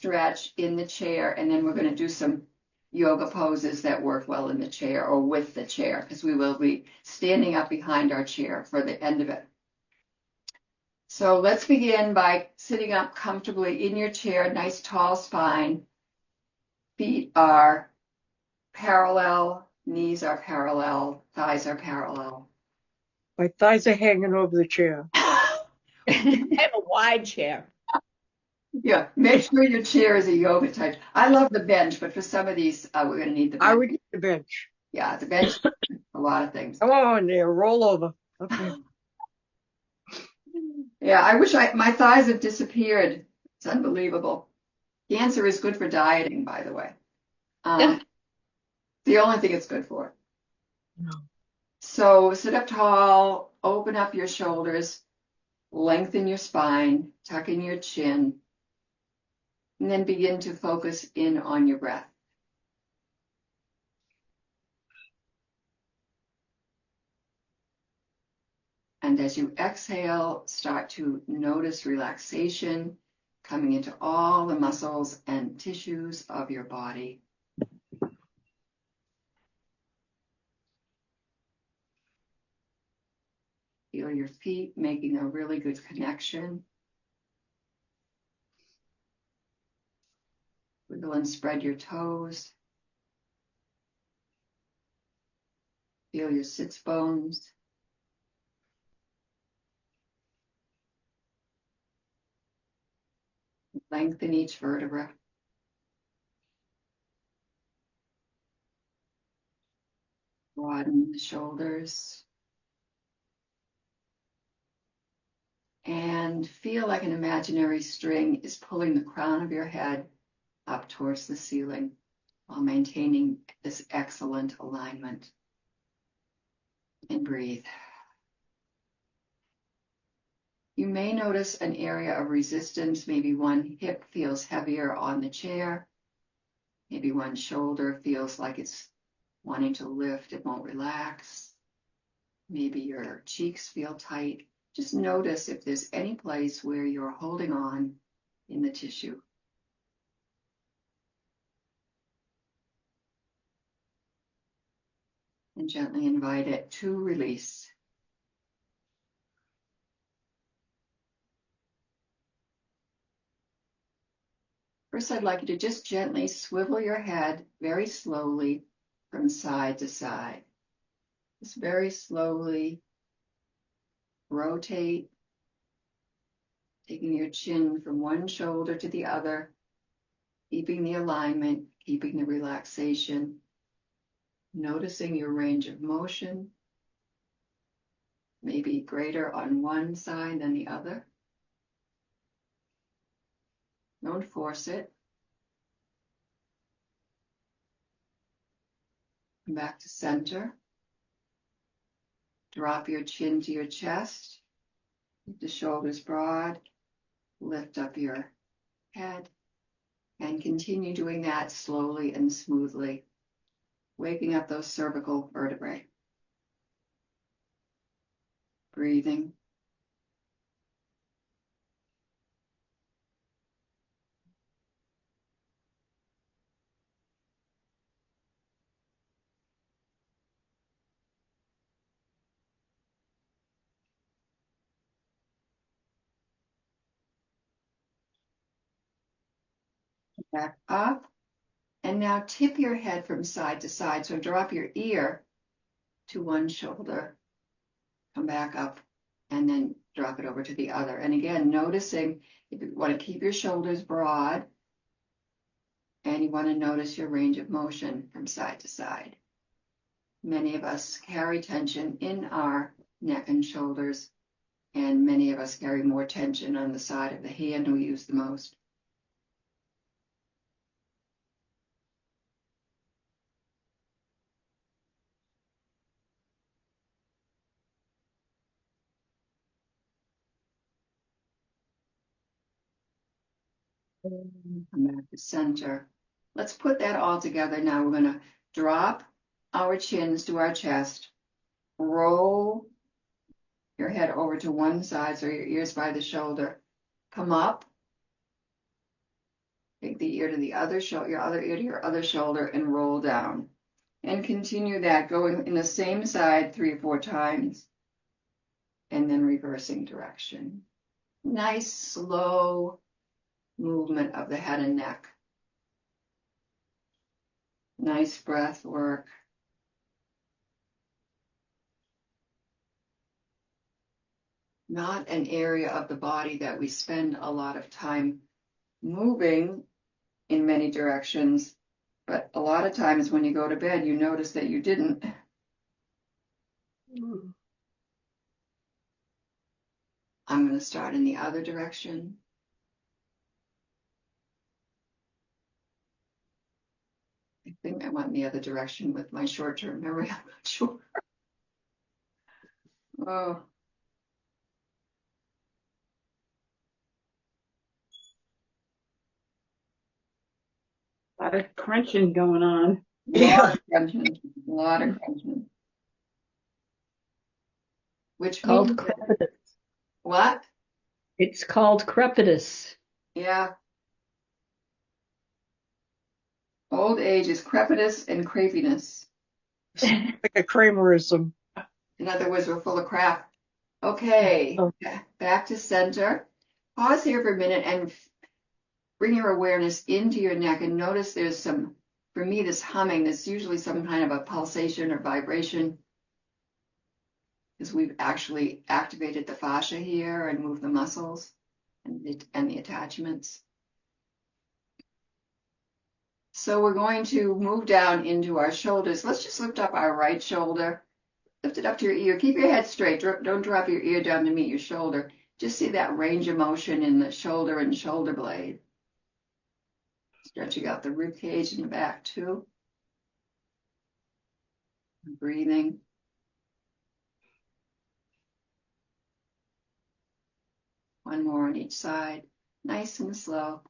stretch in the chair, and then we're going to do some yoga poses that work well in the chair or with the chair, because we will be standing up behind our chair for the end of it. So let's begin by sitting up comfortably in your chair, nice tall spine. Feet are parallel, knees are parallel, thighs are parallel. My thighs are hanging over the chair. I have a wide chair. Yeah, make sure your chair is a yoga type. I love the bench, but for some of these, we're going to need the bench. I would need the bench. Yeah, the bench, a lot of things. Come on there, roll over. Okay. Yeah, I wish my thighs have disappeared. It's unbelievable. Cancer is good for dieting, by the way. The only thing it's good for. No. So sit up tall, open up your shoulders, lengthen your spine, tuck in your chin, and then begin to focus in on your breath. And as you exhale, start to notice relaxation coming into all the muscles and tissues of your body. Feel your feet making a really good connection. Wiggle and spread your toes. Feel your sits bones. Lengthen each vertebra. Broaden the shoulders. And feel like an imaginary string is pulling the crown of your head up towards the ceiling while maintaining this excellent alignment. And breathe. You may notice an area of resistance. Maybe one hip feels heavier on the chair. Maybe one shoulder feels like it's wanting to lift, it won't relax. Maybe your cheeks feel tight. Just notice if there's any place where you're holding on in the tissue. And gently invite it to release. First, I'd like you to just gently swivel your head very slowly from side to side. Just very slowly rotate, taking your chin from one shoulder to the other, keeping the alignment, keeping the relaxation, noticing your range of motion, maybe greater on one side than the other. Don't force it. Come back to center. Drop your chin to your chest. Keep the shoulders broad. Lift up your head. And continue doing that slowly and smoothly, waking up those cervical vertebrae. Breathing. Back up. And now tip your head from side to side. So drop your ear to one shoulder. Come back up and then drop it over to the other. And again, noticing if you want to keep your shoulders broad and you want to notice your range of motion from side to side. Many of us carry tension in our neck and shoulders, and many of us carry more tension on the side of the hand we use the most. Come back to center. Let's put that all together now. We're going to drop our chins to our chest, roll your head over to one side so your ears by the shoulder. Come up, Take the ear to the other shoulder, your other ear to your other shoulder, and roll down. And continue that, going in the same side 3 or 4 times, and then reversing direction. Nice, slow movement of the head and neck. Nice breath work. Not an area of the body that we spend a lot of time moving in many directions, but a lot of times when you go to bed, you notice that you didn't. I'm going to start in the other direction. I think I went in the other direction with my short-term memory. I'm not sure. Oh. A lot of crunching going on. Yeah. Crunching, a lot of crunching. Which Called means crepitus. what? It's called crepitus. Yeah. Old age is crepitus and crepiness. Like a Kramerism. In other words, we're full of crap. Okay, Oh. back to center. Pause here for a minute and bring your awareness into your neck and notice there's some, for me, this humming, there's usually some kind of a pulsation or vibration because we've actually activated the fascia here and moved the muscles and the attachments. So we're going to move down into our shoulders. Let's just lift up our right shoulder. Lift it up to your ear. Keep your head straight. Don't drop your ear down to meet your shoulder. Just see that range of motion in the shoulder and shoulder blade. Stretching out the rib cage in the back too. Breathing. One more on each side. Nice and slow.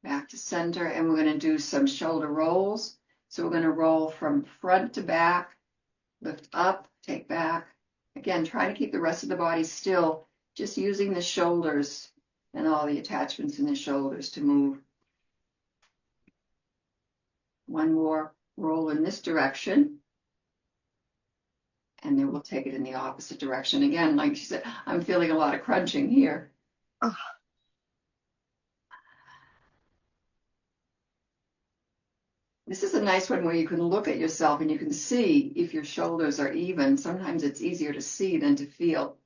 Back to center, and we're going to do some shoulder rolls. So we're going to roll from front to back, lift up, take back. Again, try to keep the rest of the body still, just using the shoulders and all the attachments in the shoulders to move. One more roll in this direction, and then we'll take it in the opposite direction. Again, like she said, I'm feeling a lot of crunching here. Oh. This is a nice one where you can look at yourself and you can see if your shoulders are even. Sometimes it's easier to see than to feel.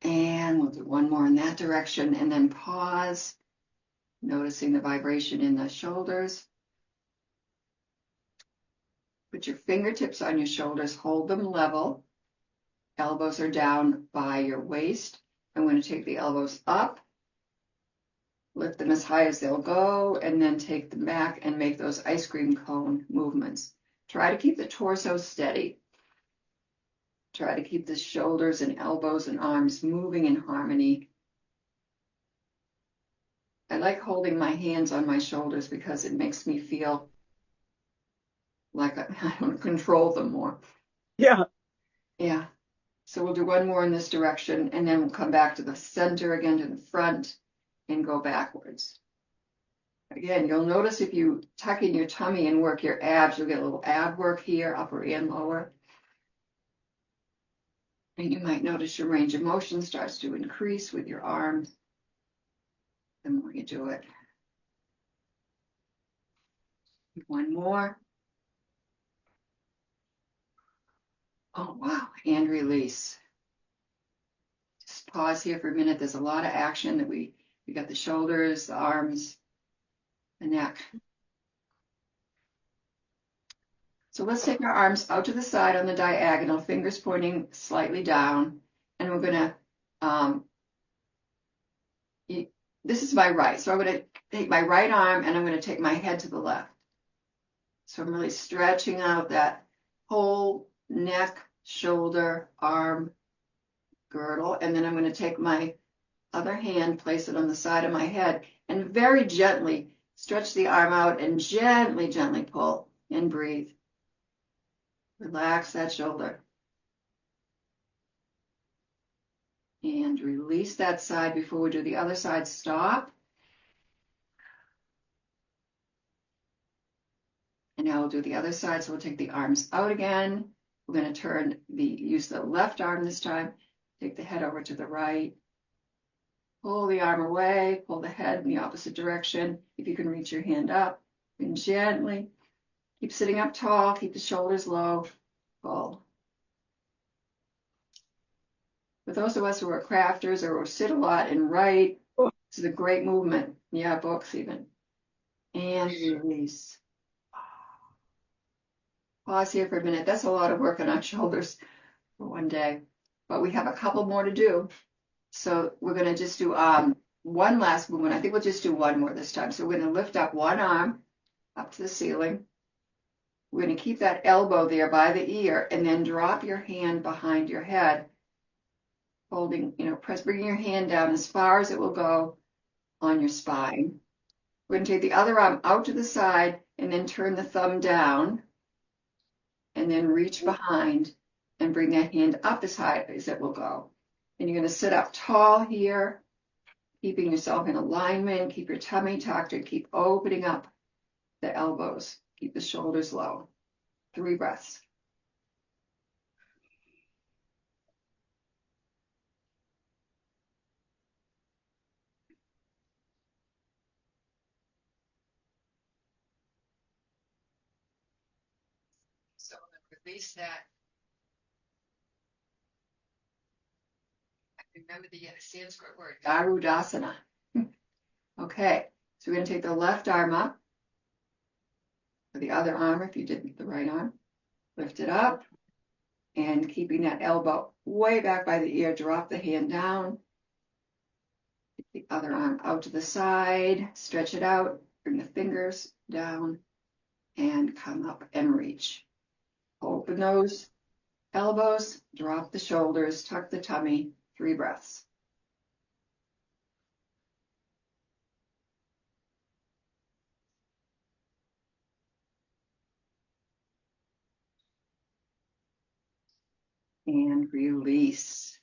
And we'll do one more in that direction and then pause, noticing the vibration in the shoulders. Put your fingertips on your shoulders, hold them level. Elbows are down by your waist. I'm going to take the elbows up. Lift them as high as they'll go, and then take them back and make those ice cream cone movements. Try to keep the torso steady. Try to keep the shoulders and elbows and arms moving in harmony. I like holding my hands on my shoulders because it makes me feel like I don't control them more. Yeah. Yeah. So we'll do one more in this direction, and then we'll come back to the center again, to the front, and go backwards. Again, you'll notice if you tuck in your tummy and work your abs, you'll get a little ab work here, upper and lower. And you might notice your range of motion starts to increase with your arms the more you do it. One more. Oh, wow, and release. Just pause here for a minute. There's a lot of action that we got the shoulders, the arms, the neck. So let's take our arms out to the side on the diagonal, fingers pointing slightly down. And we're going to, this is my right. So I'm going to take my right arm and I'm going to take my head to the left. So I'm really stretching out that whole neck, shoulder, arm, girdle. And then I'm going to take my other hand, place it on the side of my head, and very gently stretch the arm out and gently, gently pull and breathe. Relax that shoulder. And release that side before we do the other side. Stop. And now we'll do the other side. So we'll take the arms out again. We're going to use the left arm this time. Take the head over to the right. Pull the arm away. Pull the head in the opposite direction. If you can reach your hand up. And gently. Keep sitting up tall. Keep the shoulders low. Pull. For those of us who are crafters or who sit a lot and write, this is a great movement. Yeah, books even. And release. Pause here for a minute. That's a lot of work on our shoulders for one day. But we have a couple more to do. So we're going to just do one last movement. I think we'll just do one more this time. So we're going to lift up one arm up to the ceiling. We're going to keep that elbow there by the ear and then drop your hand behind your head. Holding, bringing your hand down as far as it will go on your spine. We're going to take the other arm out to the side and then turn the thumb down and then reach behind and bring that hand up as high as it will go. And you're going to sit up tall here, keeping yourself in alignment, keep your tummy tucked, and keep opening up the elbows. Keep the shoulders low. 3 breaths. So release that. Remember the Sanskrit word, Garudasana. Okay, so we're going to take the left arm up, or the other arm if you did the right arm. Lift it up, and keeping that elbow way back by the ear, drop the hand down. Take the other arm out to the side, stretch it out, bring the fingers down, and come up and reach. Open those elbows, drop the shoulders, tuck the tummy. 3 breaths. And release.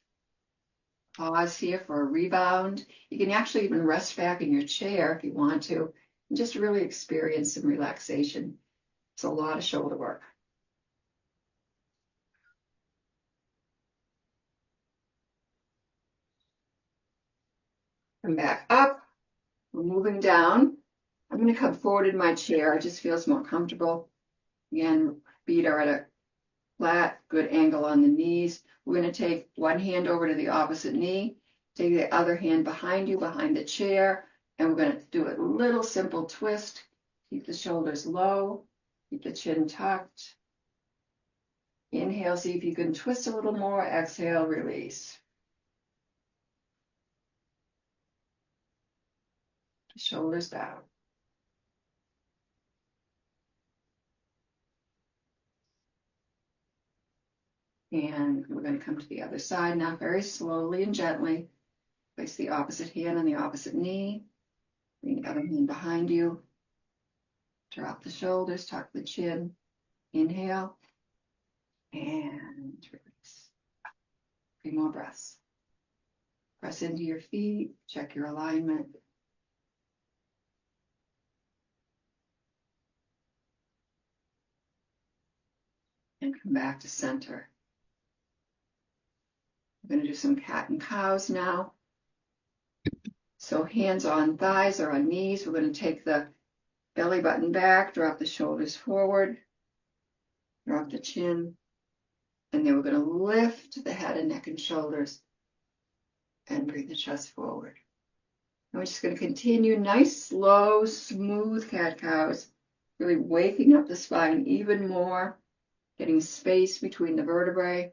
Pause here for a rebound. You can actually even rest back in your chair if you want to, and just really experience some relaxation. It's a lot of shoulder work. Come back up. We're moving down. I'm going to come forward in my chair. It just feels more comfortable. Again, feet are at a flat, good angle on the knees. We're going to take one hand over to the opposite knee, take the other hand behind you, behind the chair, and we're going to do a little simple twist. Keep the shoulders low, keep the chin tucked. Inhale, see if you can twist a little more. Exhale, release. Shoulders down. And we're going to come to the other side now, very slowly and gently. Place the opposite hand on the opposite knee. Bring the other hand behind you. Drop the shoulders, tuck the chin. Inhale. And release. 3 more breaths. Press into your feet. Check your alignment. And come back to center. We're going to do some cat and cows now. So hands on thighs or on knees. We're going to take the belly button back, drop the shoulders forward, drop the chin, and then we're going to lift the head and neck and shoulders and bring the chest forward. And we're just going to continue nice, slow, smooth cat-cows, really waking up the spine even more, getting space between the vertebrae,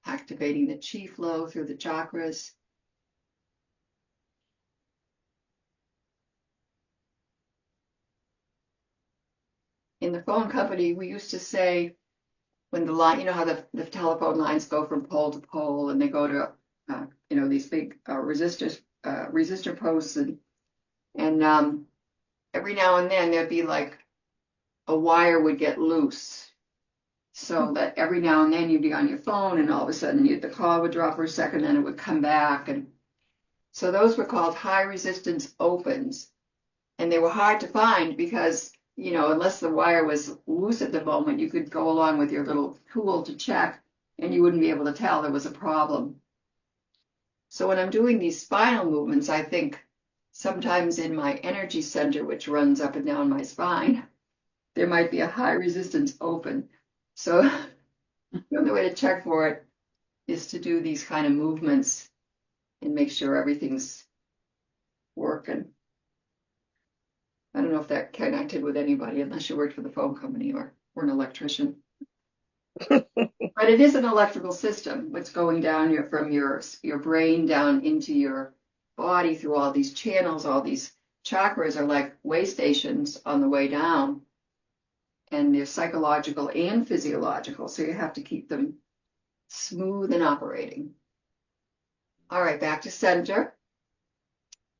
activating the chi flow through the chakras. In the phone company, we used to say, when the line, you know how the telephone lines go from pole to pole, and they go to, these big resistor posts, and every now and then there'd be like a wire would get loose. so that every now and then you'd be on your phone and all of a sudden the call would drop for a second, then it would come back. And so those were called high resistance opens. And they were hard to find because, unless the wire was loose at the moment, you could go along with your little tool to check and you wouldn't be able to tell there was a problem. So when I'm doing these spinal movements, I think sometimes in my energy center, which runs up and down my spine, there might be a high resistance open. So the only way to check for it is to do these kind of movements and make sure everything's working. I don't know if that connected with anybody unless you worked for the phone company or an electrician. But it is an electrical system. What's going down from your brain down into your body through all these channels, all these chakras are like way stations on the way down. And they're psychological and physiological, so you have to keep them smooth and operating. All right, back to center.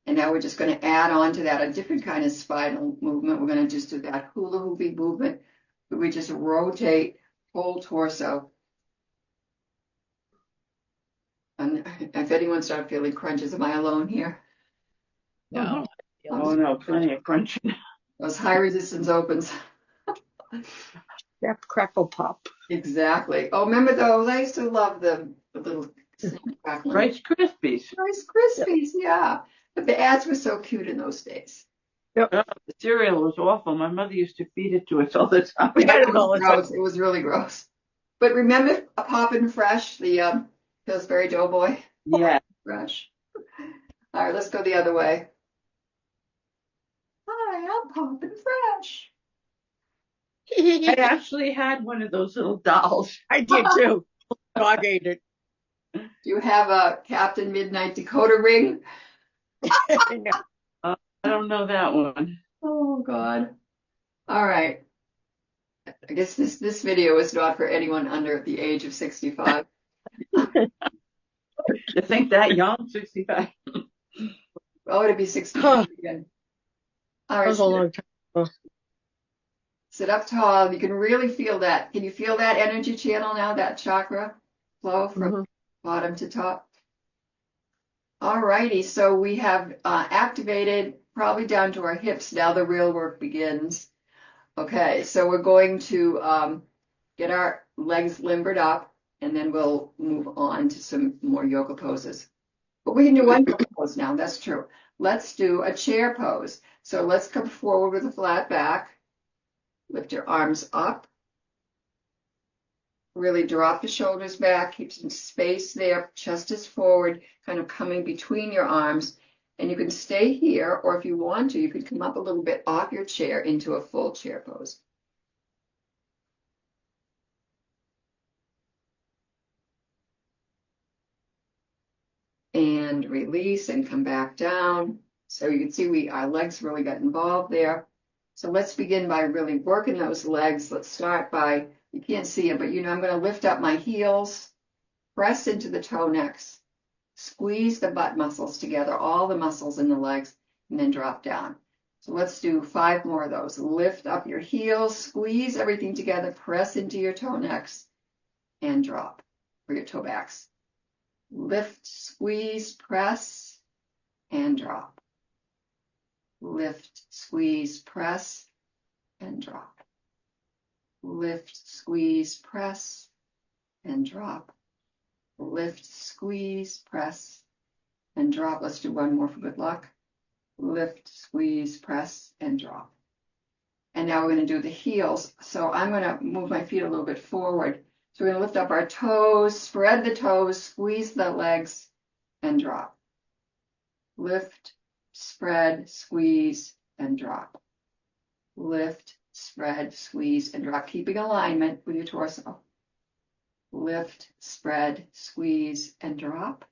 And now we're just going to add on to that a different kind of spinal movement. We're going to just do that hula hoopy movement, where we just rotate whole torso. And if anyone started feeling crunches, am I alone here? No. Oh no, plenty of crunching. Those high resistance opens. Snap, crackle, pop. Exactly. Oh, remember those? I used to love them. The little crackling. Rice Krispies. Rice Krispies, yeah. But the ads were so cute in those days. The cereal was awful. My mother used to feed it to us all the time. We had It it all was the time. gross. It was really gross. But remember Poppin' Fresh, the Pillsbury Doughboy? Yeah. Fresh. All right, let's go the other way. Hi, I'm Poppin' Fresh. I actually had one of those little dolls. I did too. Dog ate it. Do you have a Captain Midnight Dakota ring? No. I don't know that one. Oh, God. All right. I guess this video is not for anyone under the age of 65. You think that young? 65. Oh, it'd be 65 again. All That right, was a long time. sit up tall. You can really feel that. Can you feel that energy channel now, that chakra flow from bottom to top? All righty, so we have activated probably down to our hips. Now the real work begins. Okay, so we're going to get our legs limbered up, and then we'll move on to some more yoga poses. But we can do one yoga pose now, that's true. Let's do a chair pose. So let's come forward with a flat back. Lift your arms up. Really drop the shoulders back, keep some space there, chest is forward, kind of coming between your arms. And you can stay here, or if you want to, you could come up a little bit off your chair into a full chair pose. And release and come back down. So you can see our legs really got involved there. So let's begin by really working those legs. Let's start by, you can't see it, but I'm going to lift up my heels, press into the toe necks, squeeze the butt muscles together, all the muscles in the legs, and then drop down. So let's do 5 more of those. Lift up your heels, squeeze everything together, press into your toe necks, and drop for your toe backs. Lift, squeeze, press, and drop. Lift, squeeze, press, and drop. Lift, squeeze, press, and drop. Lift, squeeze, press, and drop. Let's do one more for good luck. Lift, squeeze, press, and drop. And now we're going to do the heels. So I'm going to move my feet a little bit forward. So we're going to lift up our toes, spread the toes, squeeze the legs, and drop. Lift, spread, squeeze, and drop. Lift, spread, squeeze, and drop, keeping alignment with your torso. Lift, spread, squeeze, and drop.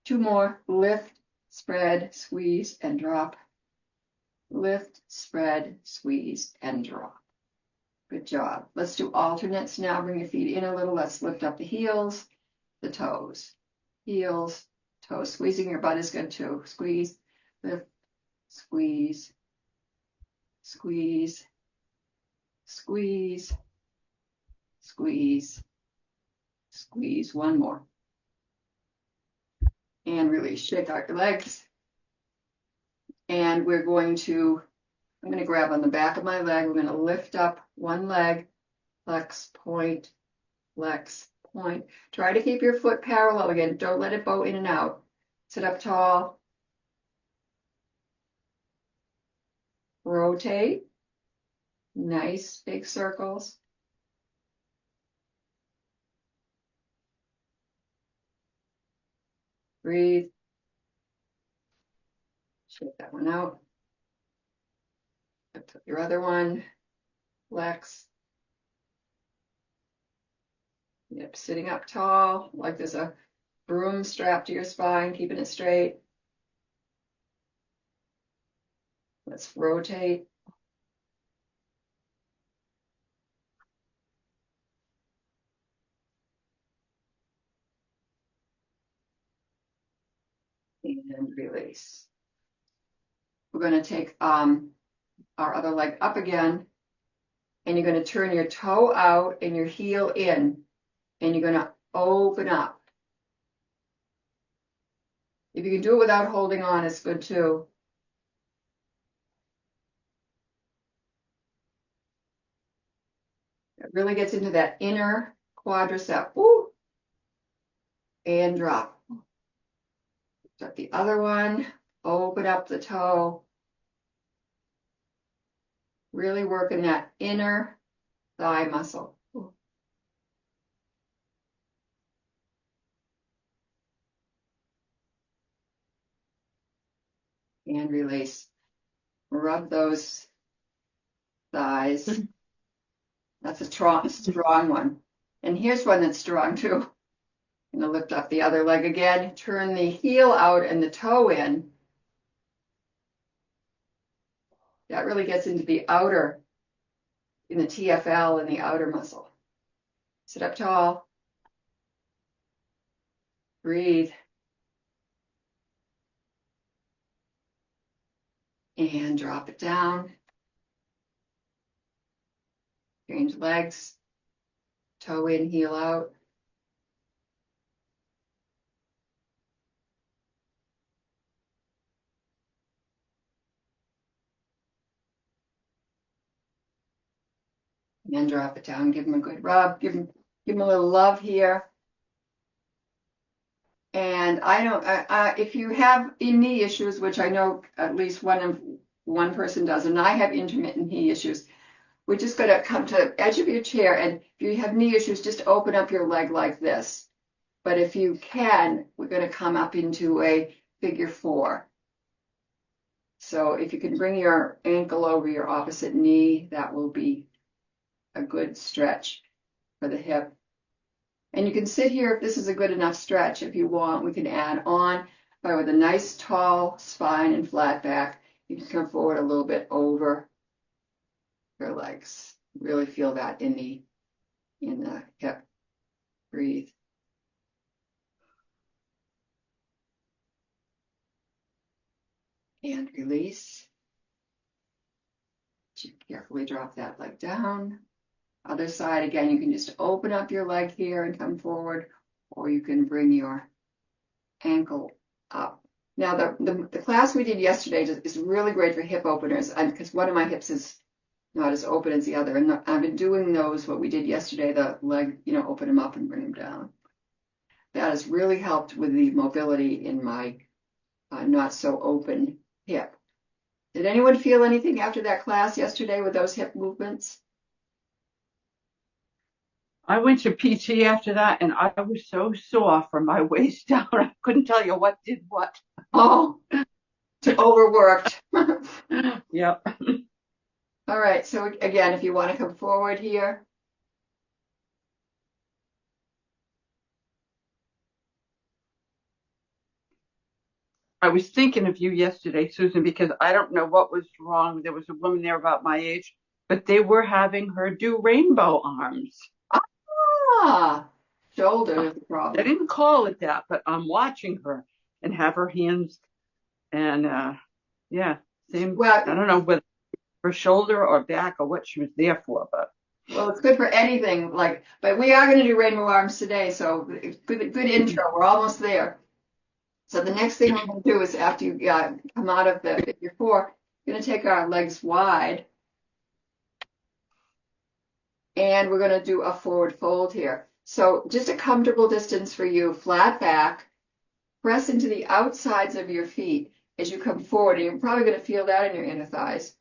2 more. Lift, spread, squeeze, and drop. Lift, spread, squeeze, and drop. Good job. Let's do alternates now. Bring your feet in a little. Let's lift up the heels, the toes. Heels, toes. Squeezing your butt is good too. Squeeze, lift, squeeze, squeeze, squeeze, squeeze, squeeze, one more. And release, shake out your legs. And I'm going to grab on the back of my leg. We're going to lift up one leg, flex, point, flex, point. Try to keep your foot parallel again. Don't let it bow in and out. Sit up tall. Rotate. Nice big circles. Breathe. Shake that one out. Lift up your other one. Flex. Yep, sitting up tall, like there's a broom strapped to your spine, keeping it straight. Let's rotate. And release. We're going to take our other leg up again, and you're going to turn your toe out and your heel in, and you're going to open up. If you can do it without holding on, it's good too. It really gets into that inner quadricep. Ooh. And drop. Drop the other one. Open up the toe. Really working that inner thigh muscle. Ooh. And release. Rub those thighs. That's a strong one. And here's one that's strong too. I'm going to lift up the other leg again. Turn the heel out and the toe in. That really gets into the outer, in the TFL and the outer muscle. Sit up tall. Breathe. And drop it down. Change legs. Toe in, heel out. And drop it down. Give them a good rub. Give them a little love here. And I don't. If you have knee issues, which I know at least one person does, and I have intermittent knee issues, we're just going to come to the edge of your chair, and if you have knee issues, just open up your leg like this. But if you can, we're going to come up into a figure 4. So if you can bring your ankle over your opposite knee, that will be a good stretch for the hip. And you can sit here if this is a good enough stretch. If you want, we can add on, but with a nice tall spine and flat back, you can come forward a little bit over your legs. Really feel that in the hip. Breathe. And release. Carefully drop that leg down. Other side, again, you can just open up your leg here and come forward, or you can bring your ankle up. Now, the class we did yesterday is really great for hip openers, because one of my hips is not as open as the other. And I've been doing those, what we did yesterday, the leg, open them up and bring them down. That has really helped with the mobility in my not so open hip. Did anyone feel anything after that class yesterday with those hip movements? I went to PT after that, and I was so sore from my waist down. I couldn't tell you what did what. Oh, overworked. Yep. All right. So again, if you want to come forward here. I was thinking of you yesterday, Susan, because I don't know what was wrong. There was a woman there about my age, but they were having her do rainbow arms. Shoulder is the problem. They didn't call it that, but I'm watching her and have her hands and same. Well, I don't know whether her shoulder or back or what she was there for, but Well, it's good for anything, but we are going to do rainbow arms today, so good intro. We're almost there. So the next thing we're going to do is after you come out of the figure four, we're going to take our legs wide, and we're going to do a forward fold here. So just a comfortable distance for you, flat back, press into the outsides of your feet as you come forward, and you're probably going to feel that in your inner thighs.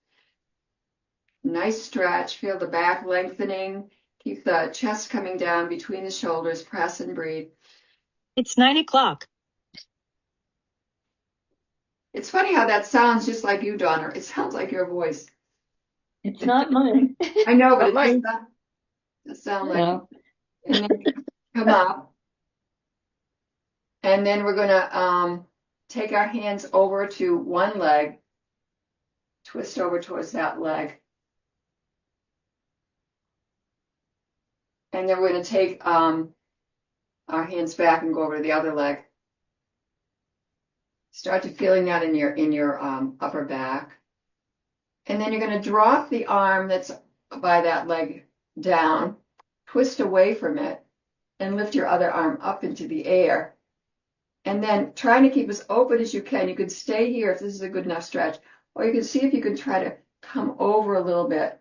Nice stretch, feel the back lengthening, keep the chest coming down between the shoulders, press and breathe. It's 9 o'clock. It's funny how that sounds just like you, Donna. It sounds like your voice. It's not mine. I know, but Not it mine. does sound like No. And then come up. And then we're going to take our hands over to one leg, twist over towards that leg. And then we're going to take our hands back and go over to the other leg. Start to feeling that in your upper back. And then you're going to drop the arm that's by that leg down, twist away from it, and lift your other arm up into the air. And then trying to keep as open as you can. You can stay here if this is a good enough stretch, or you can see if you can try to come over a little bit.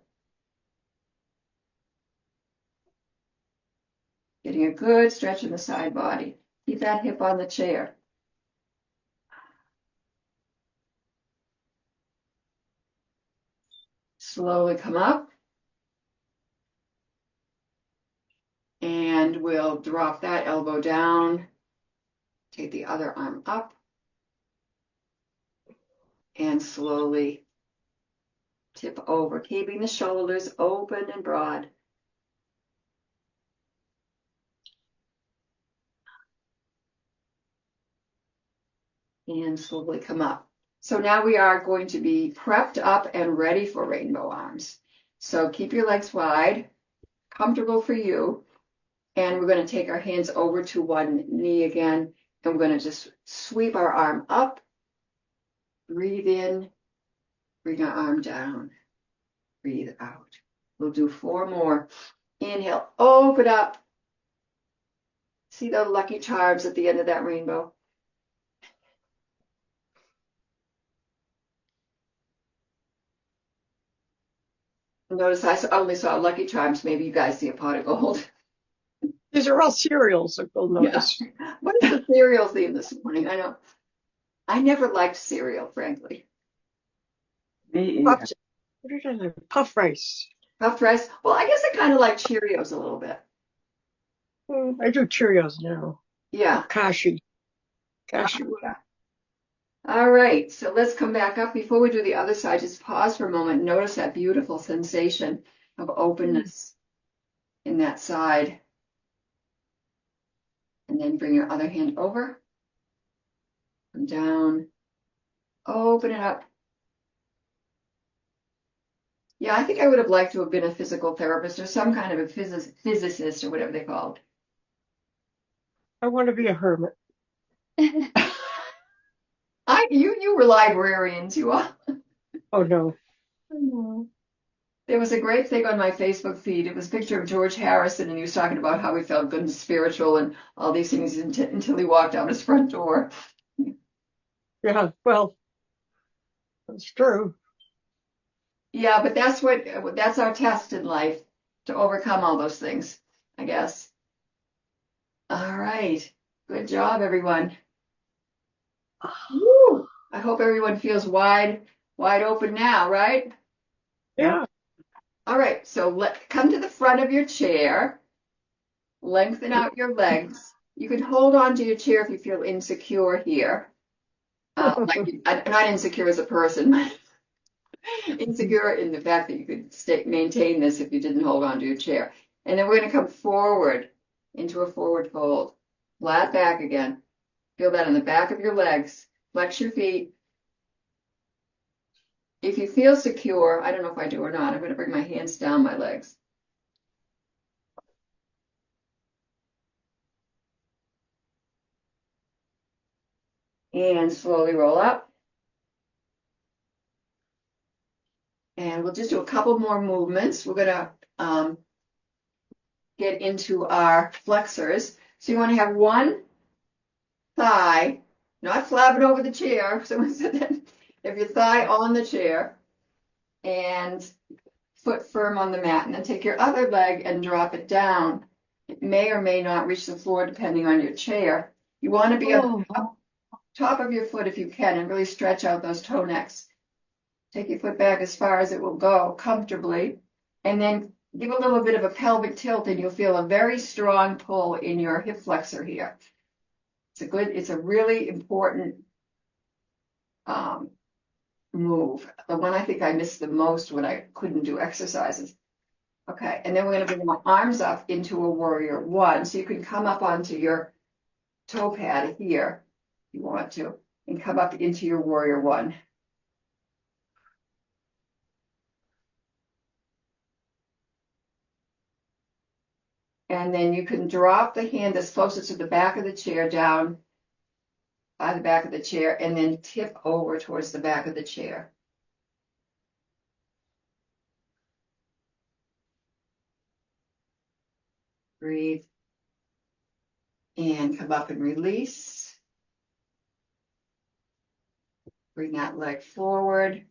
Getting a good stretch in the side body. Keep that hip on the chair. Slowly come up. And we'll drop that elbow down. Take the other arm up. And slowly tip over, keeping the shoulders open and broad. And slowly come up. So now we are going to be prepped up and ready for rainbow arms. So keep your legs wide, comfortable for you. And we're going to take our hands over to one knee again. And we're going to just sweep our arm up. Breathe in. Bring our arm down. Breathe out. We'll do 4 more. Inhale, open up. See the lucky charms at the end of that rainbow. Notice I only saw Lucky Charms. Maybe you guys see a pot of gold. These are all cereals, if you'll notice. What is the cereal theme this morning? I know. I never liked cereal, frankly. Me Puff, either. what is it? Puff rice. Puffed rice. Well, I guess I kind of like Cheerios a little bit. I do Cheerios now. Yeah. Kashi. Kashi. All right. So let's come back up. Before we do the other side, just pause for a moment. Notice that beautiful sensation of openness in that side. And then bring your other hand over. Come down. Open it up. Yeah, I think I would have liked to have been a physical therapist or some kind of a physicist or whatever they called. I want to be a hermit. You were librarians, you are. Oh, no. I know. There was a great thing on my Facebook feed. It was a picture of George Harrison, and he was talking about how he felt good and spiritual and all these things until he walked out his front door. Yeah, well, that's true. Yeah, but that's our test in life, to overcome all those things, I guess. All right. Good job, everyone. Woo. I hope everyone feels wide open now, right? Yeah. All right, so come to the front of your chair. Lengthen out your legs. You can hold on to your chair if you feel insecure here. Not insecure as a person, but insecure in the fact that you could maintain this if you didn't hold on to your chair. And then we're going to come forward into a forward fold. Flat back again. Feel that on the back of your legs. Flex your feet. If you feel secure, I don't know if I do or not, I'm going to bring my hands down my legs. And slowly roll up. And we'll just do a couple more movements. We're going to get into our flexors. So you want to have one thigh, not flapping over the chair. Someone said that. Have your thigh on the chair and foot firm on the mat. And then take your other leg and drop it down. It may or may not reach the floor depending on your chair. You want to be on the top of your foot if you can and really stretch out those toe necks. Take your foot back as far as it will go comfortably. And then give a little bit of a pelvic tilt and you'll feel a very strong pull in your hip flexor here. It's a really important move. The one I think I missed the most when I couldn't do exercises. Okay, and then we're going to bring my arms up into a warrior one. So you can come up onto your toe pad here if you want to, and come up into your warrior one. And then you can drop the hand that's closest to the back of the chair down by the back of the chair and then tip over towards the back of the chair. Breathe. And come up and release. Bring that leg forward.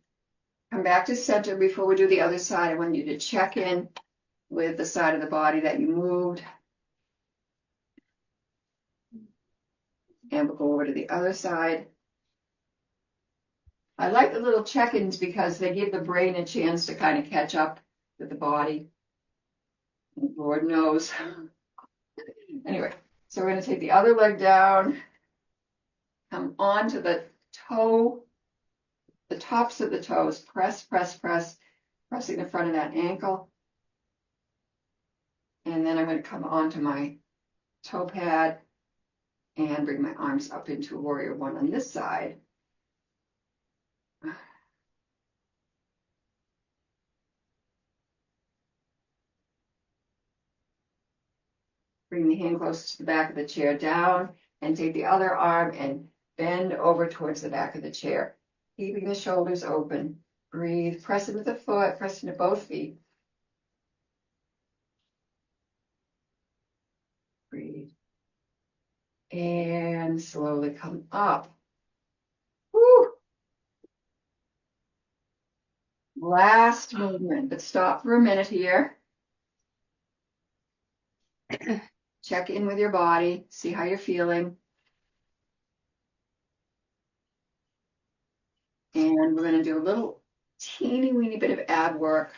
Come back to center before we do the other side. I want you to check in with the side of the body that you moved. And we'll go over to the other side. I like the little check-ins because they give the brain a chance to kind of catch up with the body. Lord knows. Anyway, so we're going to take the other leg down, come onto the toe, the tops of the toes, press, pressing the front of that ankle. And then I'm going to come onto my toe pad and bring my arms up into warrior one on this side. Bring the hand close to the back of the chair down and take the other arm and bend over towards the back of the chair, keeping the shoulders open. Breathe, press into the foot, press into both feet. Breathe. And slowly come up. Woo. Last movement, but stop for a minute here. Check in with your body, see how you're feeling. And we're going to do a little teeny weeny bit of ab work.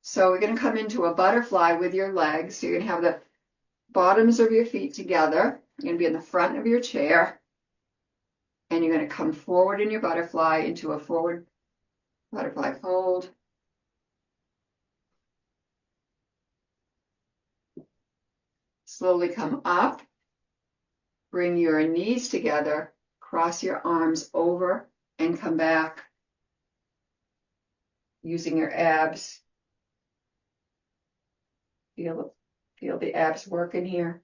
So we're going to come into a butterfly with your legs. So you're going to have the bottoms of your feet together. You're going to be in the front of your chair. And you're going to come forward in your butterfly into a forward butterfly fold. Slowly come up. Bring your knees together. Cross your arms over and come back. Using your abs. Feel the abs working here.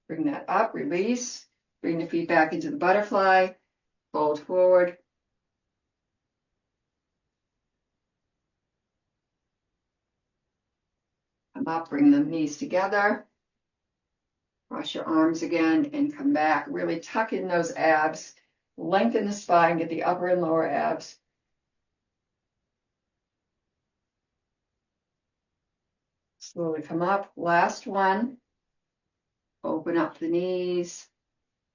Bring that up, release. Bring the feet back into the butterfly. Fold forward. Come up, bring the knees together. Cross your arms again and come back. Really tuck in those abs. Lengthen the spine, get the upper and lower abs. Slowly come up. Last one. Open up the knees.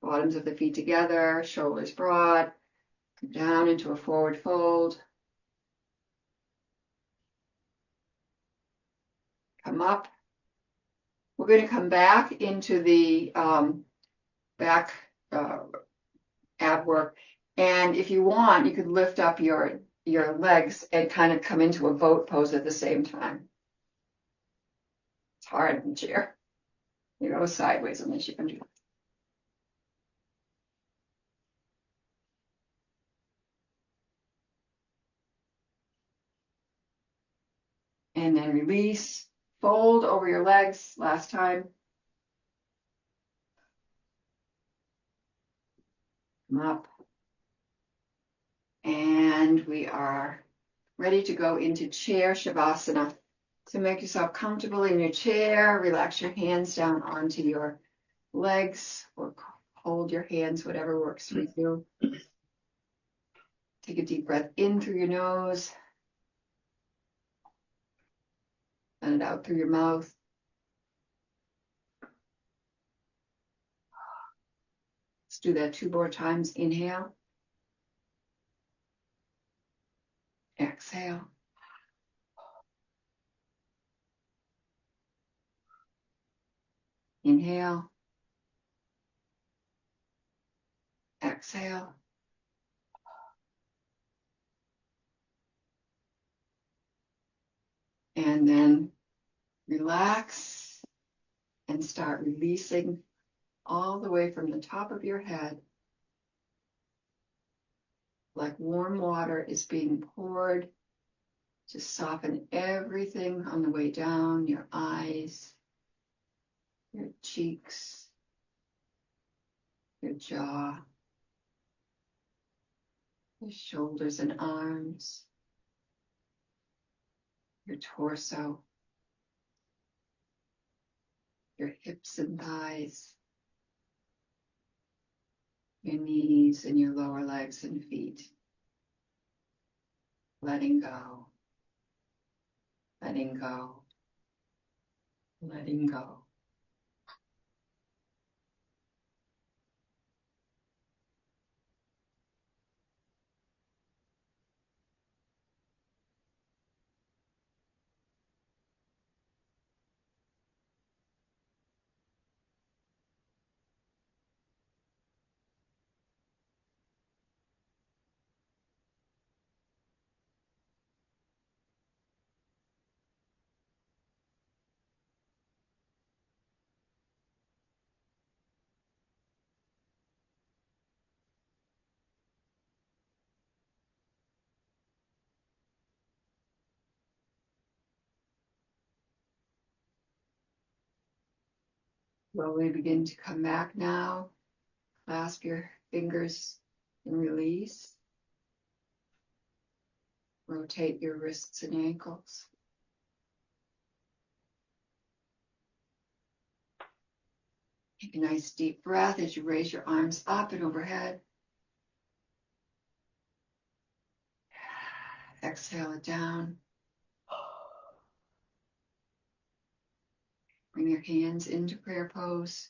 Bottoms of the feet together. Shoulders broad. Come down into a forward fold. Come up. We're going to come back into the back ab work. And if you want, you could lift up your legs and kind of come into a boat pose at the same time. It's hard in the chair. You go sideways unless you can do that. And then release. Fold over your legs last time. Come up. And we are ready to go into chair Shavasana. So make yourself comfortable in your chair, relax your hands down onto your legs or hold your hands, whatever works for you. Take a deep breath in through your nose and out through your mouth. Let's do that 2 more times. Inhale. Exhale. Inhale. Exhale. And then relax and start releasing all the way from the top of your head, like warm water is being poured to soften everything on the way down, your eyes, your cheeks, your jaw, your shoulders and arms, your torso, your hips and thighs, your knees and your lower legs and feet. Letting go, letting go, letting go. Slowly begin to come back now. Clasp your fingers and release. Rotate your wrists and ankles. Take a nice deep breath as you raise your arms up and overhead. Exhale it down. Bring your hands into prayer pose.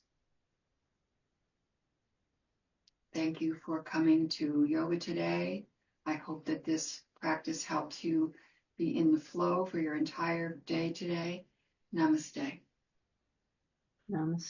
Thank you for coming to yoga today. I hope that this practice helps you be in the flow for your entire day today. Namaste. Namaste.